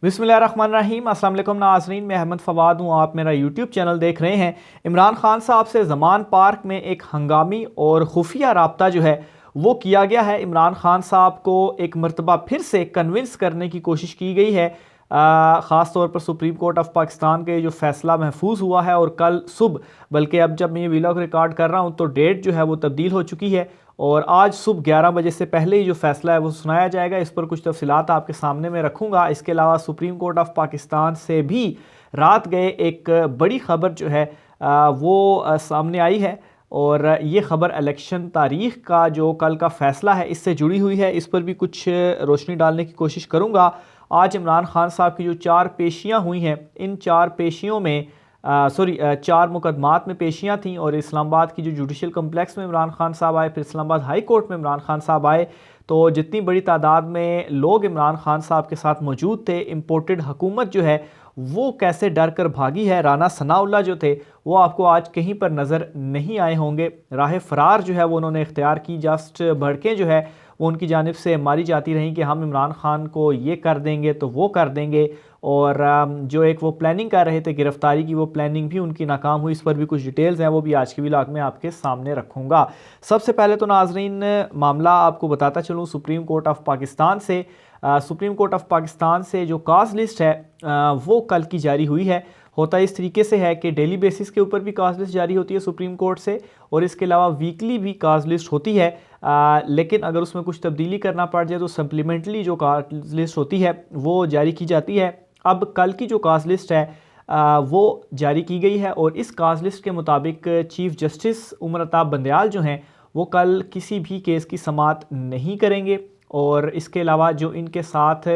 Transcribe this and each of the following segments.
बिस्मिल्लाहिर्रहमानिर्रहीम। अस्सलाम वालेकुम नाज़रीन, मैं अहमद फवाद हूँ। आप मेरा यूट्यूब चैनल देख रहे हैं। इमरान खान साहब से ज़मान पार्क में एक हंगामी और खुफिया राब्ता जो है वो किया गया है। इमरान खान साहब को एक मरतबा फिर से कन्विंस करने की कोशिश की गई है। ख़ास तौर पर सुप्रीम कोर्ट ऑफ पाकिस्तान के जो फ़ैसला महफूज हुआ है, और कल सुबह, बल्कि अब जब मैं ये वीलॉग रिकॉर्ड कर रहा हूँ तो डेट जो है वो तब्दील हो चुकी है, और आज सुबह 11 बजे से पहले ही जो फैसला है वो सुनाया जाएगा। इस पर कुछ तफसीलात आपके सामने में रखूँगा। इसके अलावा सुप्रीम कोर्ट ऑफ पाकिस्तान से भी रात गए एक बड़ी ख़बर जो है वो सामने आई है, और ये ख़बर इलेक्शन तारीख़ का जो कल का फ़ैसला है इससे जुड़ी हुई है। इस पर भी कुछ रोशनी डालने की कोशिश करूँगा। आज इमरान खान साहब की जो 4 पेशियाँ हुई हैं, इन 4 पेशियों में 4 मुकदमात में पेशियाँ थीं, और इस्लामाबाद की जो जुडिशल कम्प्लेक्स में इमरान खान साहब आए, फिर इस्लामाबाद हाई कोर्ट में इमरान खान साहब आए। तो जितनी बड़ी तादाद में लोग इमरान खान साहब के साथ मौजूद थे, इम्पोर्टेड हुकूमत जो है वो कैसे डर कर भागी है। राना सनाउल्लाह जो थे वो आपको आज कहीं पर नज़र नहीं आए होंगे। राह फ़रार जो है वो उन्होंने इख्तियार की। जस्ट भड़कें जो है वो उनकी जानिब से मारी जाती रहीं कि हम इमरान खान को ये कर देंगे तो वो कर देंगे, और जो एक वो प्लानिंग कर रहे थे गिरफ्तारी की, वो प्लानिंग भी उनकी नाकाम हुई। इस पर भी कुछ डिटेल्स हैं, वो भी आज के व्लॉग में आपके सामने रखूँगा। सबसे पहले तो नाजरीन मामला आपको बताता चलूँ सुप्रीम कोर्ट ऑफ पाकिस्तान से। सुप्रीम कोर्ट ऑफ पाकिस्तान से जो काज लिस्ट है वो कल की जारी हुई है। होता इस तरीके से है कि डेली बेसिस के ऊपर भी काज लिस्ट जारी होती है सुप्रीम कोर्ट से, और इसके अलावा वीकली भी काज लिस्ट होती है। लेकिन अगर उसमें कुछ तब्दीली करना पड़ जाए तो सप्लीमेंटली जो काज लिस्ट होती है वो जारी की जाती है। अब कल की जो काज लिस्ट है वो जारी की गई है, और इस काज लिस्ट के मुताबिक चीफ जस्टिस उमर अताब बंदयाल जो हैं वो कल किसी भी केस की समाअत नहीं करेंगे। और इसके अलावा जो इनके साथ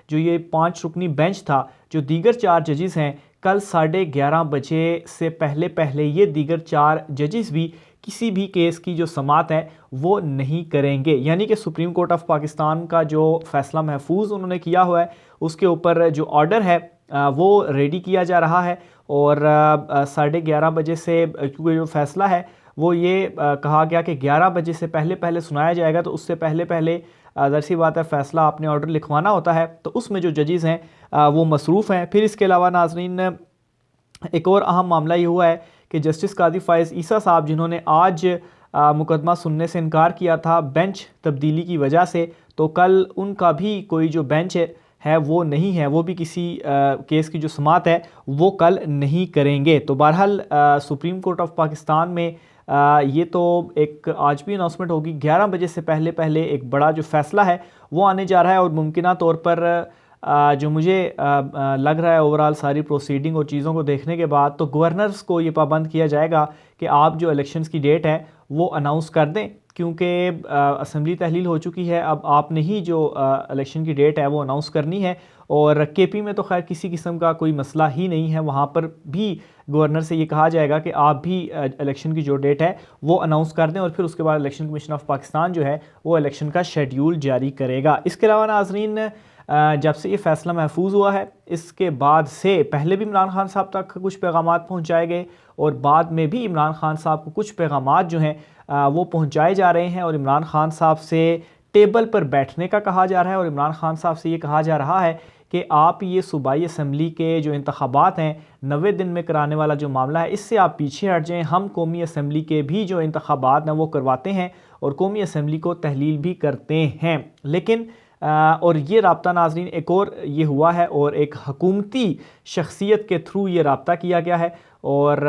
जो ये 5 रुकनी बेंच था, जो दीगर 4 जजेस हैं, कल 11:30 बजे से पहले पहले ये दीगर 4 जजेस भी किसी भी केस की जो समाअत है वो नहीं करेंगे। यानी कि सुप्रीम कोर्ट ऑफ पाकिस्तान का जो फ़ैसला महफूज उन्होंने किया हुआ है उसके ऊपर जो ऑर्डर है वो रेडी किया जा रहा है, और 11:30 बजे से, क्योंकि जो फ़ैसला है वो ये कहा गया कि 11 बजे से पहले पहले सुनाया जाएगा, तो उससे पहले पहले ज़ाहिर सी बात है फ़ैसला आपने ऑर्डर लिखवाना होता है, तो उसमें जो जजेस हैं वो मसरूफ़ हैं। फिर इसके अलावा नाजरीन एक और अहम मामला ये हुआ है कि जस्टिस कादी फ़ाइज़ ईसा साहब, जिन्होंने आज मुकदमा सुनने से इनकार किया था बेंच तब्दीली की वजह से, तो कल उनका भी कोई जो बेंच है वो नहीं है, वो भी किसी केस की जो समाअत है वो कल नहीं करेंगे। तो बहरहाल सुप्रीम कोर्ट ऑफ पाकिस्तान में ये तो एक आज भी अनाउंसमेंट होगी, 11 बजे से पहले पहले एक बड़ा जो फ़ैसला है वो आने जा रहा है। और मुमकिना तौर पर जो मुझे लग रहा है ओवरऑल सारी प्रोसीडिंग और चीज़ों को देखने के बाद, तो गवर्नर्स को ये पाबंद किया जाएगा कि आप जो इलेक्शंस की डेट है वो अनाउंस कर दें, क्योंकि असेंबली तहलील हो चुकी है। अब आपने ही जो इलेक्शन की डेट है वो अनाउंस करनी है, और केपी में तो खैर किसी किस्म का कोई मसला ही नहीं है। वहाँ पर भी गवर्नर से ये कहा जाएगा कि आप भी इलेक्शन की जो डेट है वो अनाउंस कर दें, और फिर उसके बाद इलेक्शन कमीशन ऑफ पाकिस्तान जो है वो इलेक्शन का शेड्यूल जारी करेगा। इसके अलावा नाजरीन जब से ये फ़ैसला महफूज हुआ है इसके बाद से पहले भी इमरान खान साहब तक कुछ पैगामात पहुँचाए गए, और बाद में भी इमरान खान साहब को कुछ पैगामात जो हैं वो पहुँचाए जा रहे हैं, और इमरान खान साहब से टेबल पर बैठने का कहा जा रहा है। और इमरान खान साहब से ये कहा जा रहा है कि आप ये सूबाई असम्बली के जो इंतखाबात हैं 90 दिन में कराने वाला जो मामला है, इससे आप पीछे हट जाएँ। हम कौमी असम्बली के भी जो इंतखाबात हैं वो करवाते हैं, और कौमी असम्बली को तहलील भी करते हैं। लेकिन और ये राब्ता नाजरीन एक और ये हुआ है, और एक हकूमती शख्सियत के थ्रू ये राब्ता किया गया है। और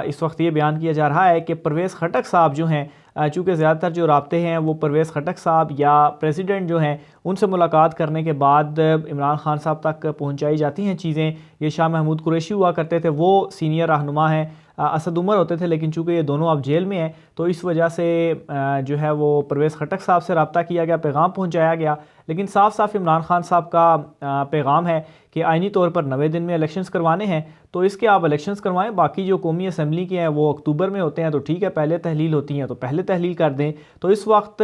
इस वक्त ये बयान किया जा रहा है कि परवेज़ खटक साहब जो हैं, चूँकि ज़्यादातर जो राब्ते हैं वो परवेज़ खटक साहब या प्रेसिडेंट जो हैं उनसे मुलाकात करने के बाद इमरान खान साहब तक पहुँचाई जाती हैं चीज़ें। ये शाह महमूद कुरैशी हुआ करते थे, वो सीनियर रहनुमा हैं। असद उमर होते थे, लेकिन चूँकि ये दोनों अब जेल में हैं तो इस वजह से जो है वो परवेज़ खटक साहब से रब्ता किया गया, पैगाम पहुँचाया गया। लेकिन साफ साफ इमरान खान साहब का पैगाम है कि आइनी तौर पर 90 दिन में इलेक्शंस करवाने हैं, तो इसके आप इलेक्शंस करवाएं। बाकी जो कौमी असम्बली के हैं वो अक्टूबर में होते हैं, तो ठीक है, पहले तहलील होती हैं तो पहले तहलील कर दें। तो इस वक्त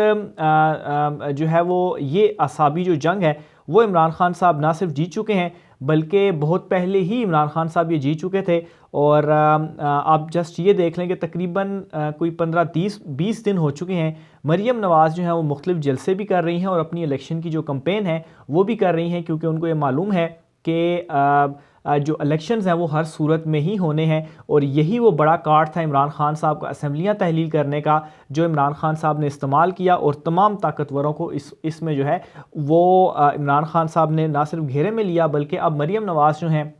जो है वो ये असाबी जो जंग है वो इमरान खान साहब ना सिर्फ जीत चुके हैं, बल्कि बहुत पहले ही इमरान खान साहब ये जीत चुके थे। और आप जस्ट ये देख लें कि तकरीबन कोई 15-20 दिन हो चुके हैं। मरीम नवाज़ जो है वो मुख्तलिफ जलसे भी कर रही हैं और अपनी इलेक्शन की जो कंपेन है वो भी कर रही हैं, क्योंकि उनको ये मालूम है कि जो इलेक्शंस हैं वो हर सूरत में ही होने हैं, और यही वो बड़ा कार्ड था इमरान खान साहब का असेंबलियाँ तहलील करने का, जो इमरान खान साहब ने इस्तेमाल किया, और तमाम ताकतवरों को इसमें जो है वो इमरान खान साहब ने ना सिर्फ घेरे में लिया, बल्कि अब मरीम नवाज़ जो हैं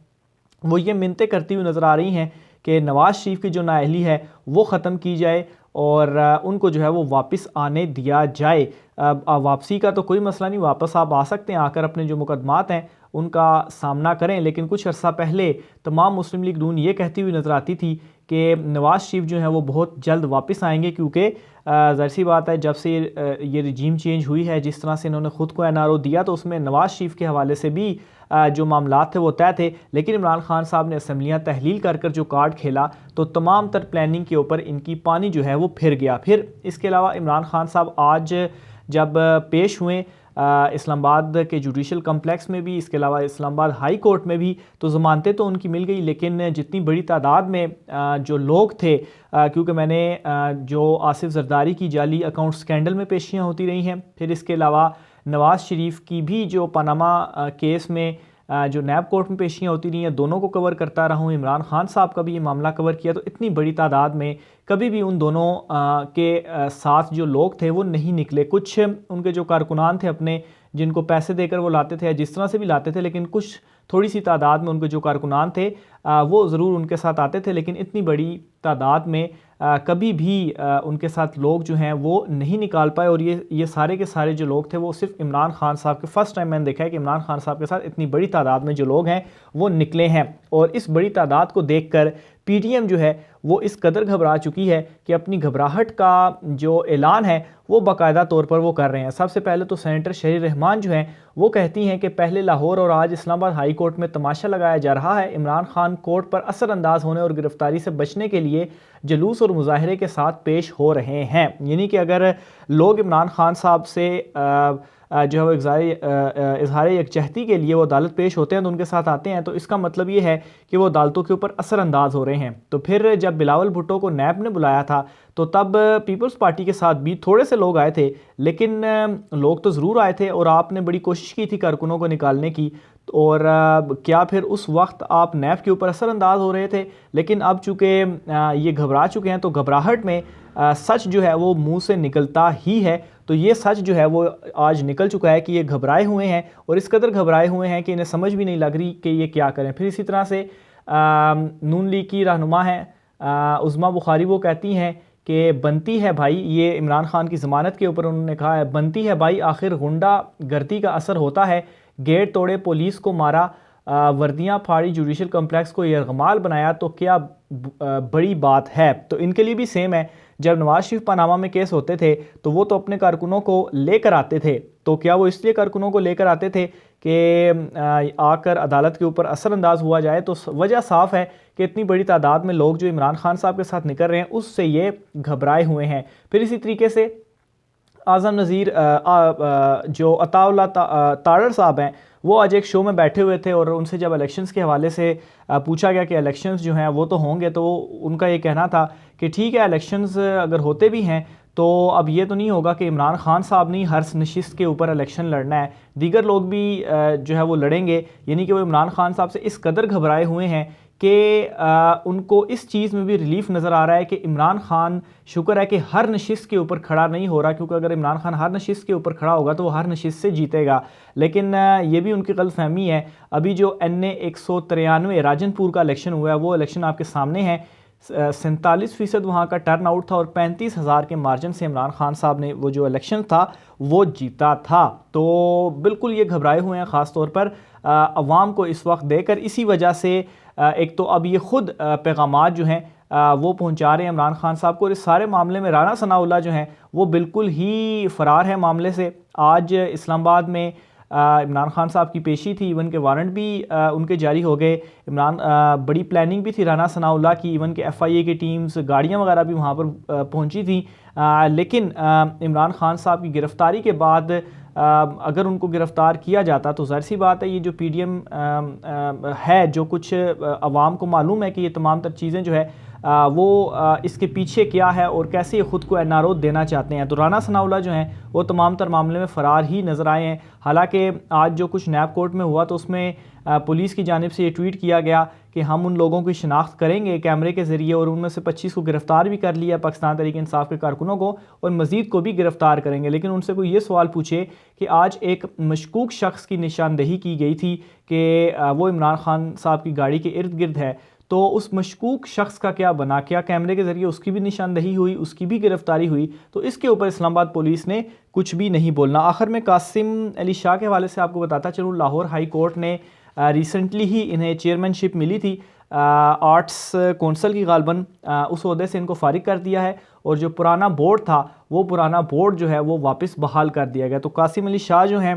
वो ये मिन्नतें करती हुई नज़र आ रही हैं कि नवाज़ शरीफ की जो नाअहली है वो ख़त्म की जाए और उनको जो है वो वापस आने दिया जाए। वापसी का तो कोई मसला नहीं, वापस आप आ सकते हैं, आकर अपने जो मुकदमात हैं उनका सामना करें, लेकिन कुछ अर्सा पहले तमाम मुस्लिम लीग नून ये कहती हुई नज़र आती थी कि नवाज़ शरीफ जो है वो बहुत जल्द वापस आएंगे, क्योंकि ज़ाहिर सी बात है जब से ये रिजीम चेंज हुई है, जिस तरह से इन्होंने ख़ुद को एनआरओ दिया, तो उसमें नवाज़ शरीफ के हवाले से भी जो मामलात थे वो तय थे। लेकिन इमरान खान साहब ने असम्बलियाँ तहलील कर कर जो कार्ड खेला, तो तमाम तर प्लानिंग के ऊपर इनकी पानी जो है वो फिर गया। फिर इसके अलावा इमरान खान साहब आज जब पेश हुए इस्लामाबाद के जुडिशल कम्प्लेक्स में भी, इसके अलावा इस्लामाबाद हाई कोर्ट में भी, तो ज़मानतें तो उनकी मिल गई, लेकिन जितनी बड़ी तादाद में जो लोग थे, क्योंकि मैंने जो आसिफ जरदारी की जाली अकाउंट स्कैंडल में पेशियाँ होती रही हैं, फिर इसके अलावा नवाज़ शरीफ की भी जो पनामा केस में जो नैब कोर्ट में पेशियाँ होती रही हैं, दोनों को कवर करता रहा हूँ। इमरान खान साहब का भी ये मामला कवर किया, तो इतनी बड़ी तादाद में कभी भी उन दोनों के साथ जो लोग थे वो नहीं निकले। कुछ उनके जो कारकुनान थे अपने, जिनको पैसे देकर वो लाते थे या जिस तरह से भी लाते थे, लेकिन कुछ थोड़ी सी तादाद में उनके जो कारकुनान थे वो ज़रूर उनके साथ आते थे, लेकिन इतनी बड़ी तादाद में कभी भी उनके साथ लोग जो हैं वो नहीं निकाल पाए। और ये सारे के सारे जो लोग थे वो सिर्फ इमरान खान साहब के, फर्स्ट टाइम मैंने देखा है कि इमरान खान साहब के साथ इतनी बड़ी तादाद में जो लोग हैं वो निकले हैं। और इस बड़ी तादाद को देखकर पीटीएम जो है वो इस कदर घबरा चुकी है कि अपनी घबराहट का जो ऐलान है वो बाकायदा तौर पर वो कर रहे हैं। सबसे पहले तो सेनेटर शहरी रहमान जो हैं वो कहती हैं कि पहले लाहौर और आज इस्लामाबाद हाई कोर्ट में तमाशा लगाया जा रहा है। इमरान खान कोर्ट पर असरअंदाज होने और गिरफ्तारी से बचने के लिए जुलूस और मुजाहरे के साथ पेश हो रहे हैं। यानी कि अगर लोग इमरान खान साहब से जो है वो इजहार यकजहती के लिए वो अदालत पेश होते हैं, तो उनके साथ आते हैं, तो इसका मतलब ये है कि वो अदालतों के ऊपर असरअंदाज हो रहे हैं। तो फिर जब बिलावल भुट्टो को नैब ने बुलाया था, तो तब पीपल्स पार्टी के साथ भी थोड़े से लोग आए थे, लेकिन लोग तो ज़रूर आए थे और आपने बड़ी कोशिश की थी कारकुनों को निकालने की। और क्या फिर उस वक्त आप नैब के ऊपर असरअंदाज हो रहे थे? लेकिन अब चूँकि ये घबरा चुके हैं, तो घबराहट में सच जो है वो मुंह से निकलता ही है। तो ये सच जो है वो आज निकल चुका है कि ये घबराए हुए हैं, और इस कदर घबराए हुए हैं कि इन्हें समझ भी नहीं लग रही कि ये क्या करें। फिर इसी तरह से नून लीग की रहनुमा हैं उज़मा बुखारी, वो कहती हैं कि बनती है भाई, ये इमरान खान की ज़मानत के ऊपर उन्होंने कहा है, बनती है भाई, आखिर गुंडा गर्दी का असर होता है, गेट तोड़े, पुलिस को मारा, वर्दियाँ फाड़ी, जुडिशल कम्प्लेक्स को यरगमाल बनाया, तो क्या बड़ी बात है। तो इनके लिए भी सेम है, जब नवाज शरीफ पनामा में केस होते थे तो वो तो अपने कारकुनों को लेकर आते थे, तो क्या वो इसलिए कारकुनों को लेकर आते थे कि आकर अदालत के ऊपर असरअंदाज हुआ जाए? तो वजह साफ़ है कि इतनी बड़ी तादाद में लोग जो इमरान खान साहब के साथ निकल रहे हैं उससे ये घबराए हुए हैं। फिर इसी तरीके से आज़म नज़ीर जो अताउल्लाह तारड़ साहब हैं, वो आज एक शो में बैठे हुए थे और उनसे जब इलेक्शंस के हवाले से पूछा गया कि इलेक्शंस जो हैं वो तो होंगे, तो उनका ये कहना था कि ठीक है, इलेक्शंस अगर होते भी हैं तो अब ये तो नहीं होगा कि इमरान खान साहब ने हर नशिस्त के ऊपर इलेक्शन लड़ना है, दीगर लोग भी जो है वो लड़ेंगे। यानी कि वो इमरान खान साहब से इस कदर घबराए हुए हैं कि उनको इस चीज़ में भी रिलीफ नज़र आ रहा है कि इमरान खान शुक्र है कि हर नशिस्त के ऊपर खड़ा नहीं हो रहा, क्योंकि अगर इमरान खान हर नशिस्त के ऊपर खड़ा होगा तो वो हर नशिस्त से जीतेगा। लेकिन ये भी उनकी गलतफहमी है। अभी जो NA 193 राजनपुर का इलेक्शन हुआ है, वो इलेक्शन आपके सामने है। 47% वहाँ का टर्न आउट था और 35,000 के मार्जिन से इमरान खान साहब ने वो जो इलेक्शन था वो जीता था। तो बिल्कुल ये घबराए हुए हैं, ख़ास तौर पर अवाम को इस वक्त देकर। इसी वजह से एक तो अब ये ख़ुद पैगामात जो हैं वो पहुंचा रहे हैं इमरान खान साहब को। और इस सारे मामले में राना सनाउल्लाह जो हैं वो बिल्कुल ही फ़रार है मामले से। आज इस्लामाबाद में इमरान खान साहब की पेशी थी, इवन के वारंट भी उनके जारी हो गए। बड़ी प्लानिंग भी थी राना सनाउल्लाह की, इवन के FIA की टीम्स, गाड़ियाँ वगैरह भी वहाँ पर पहुँची थी। लेकिन इमरान खान साहब की गिरफ़्तारी के बाद अगर उनको गिरफ़्तार किया जाता तो ज़ाहिर सी बात है ये जो PDM है, जो कुछ अवाम को मालूम है कि ये तमाम तर चीज़ें जो है वो इसके पीछे क्या है और कैसे ये ख़ुद को एनआरओ देना चाहते हैं। तो राना सनाउल्लाह जो हैं वो तमाम तर मामले में फ़रार ही नज़र आए हैं। हालांकि आज जो कुछ नैब कोर्ट में हुआ तो उसमें पुलिस की जानिब से ये ट्वीट किया गया कि हम उन लोगों की शिनाख्त करेंगे कैमरे के ज़रिए और उनमें से 25 को गिरफ़्तार भी कर लिया पाकिस्तान तहरीक इंसाफ के कारकुनों को, और मज़ीद को भी गिरफ़्तार करेंगे। लेकिन उनसे कोई ये सवाल पूछे कि आज एक मशकूक शख्स की निशानदेही की गई थी कि वो इमरान खान साहब की गाड़ी के इर्द गिर्द है, तो उस मशकूक शख्स का क्या बना, क्या कैमरे के ज़रिए उसकी भी निशानदेही हुई, उसकी भी गिरफ़्तारी हुई? तो इसके ऊपर इस्लामाबाद पुलिस ने कुछ भी नहीं बोलना। आखिर में कासिम अली शाह के हवाले से आपको बताता चलूँ, लाहौर हाई कोर्ट ने रिसेंटली ही इन्हें चेयरमैनशिप मिली थी आर्ट्स कौंसल की, गालबन उस ओहदे से इनको फारिग कर दिया है और जो पुराना बोर्ड था वो पुराना बोर्ड जो है वो वापस बहाल कर दिया गया। तो कासिम अली शाह जो हैं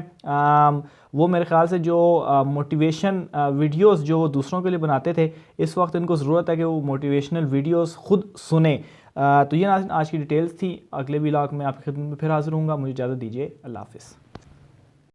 वो मेरे ख़्याल से जो मोटिवेशन वीडियोस जो वो दूसरों के लिए बनाते थे, इस वक्त इनको ज़रूरत है कि वो मोटिवेशनल वीडियोस खुद सुने। तो ये आज की डिटेल्स थी। अगले व्लॉग में आपकी खिदमत में फिर हाज़िर होऊंगा। मुझे इजाज़त दीजिए। अल्लाह हाफ़िज़।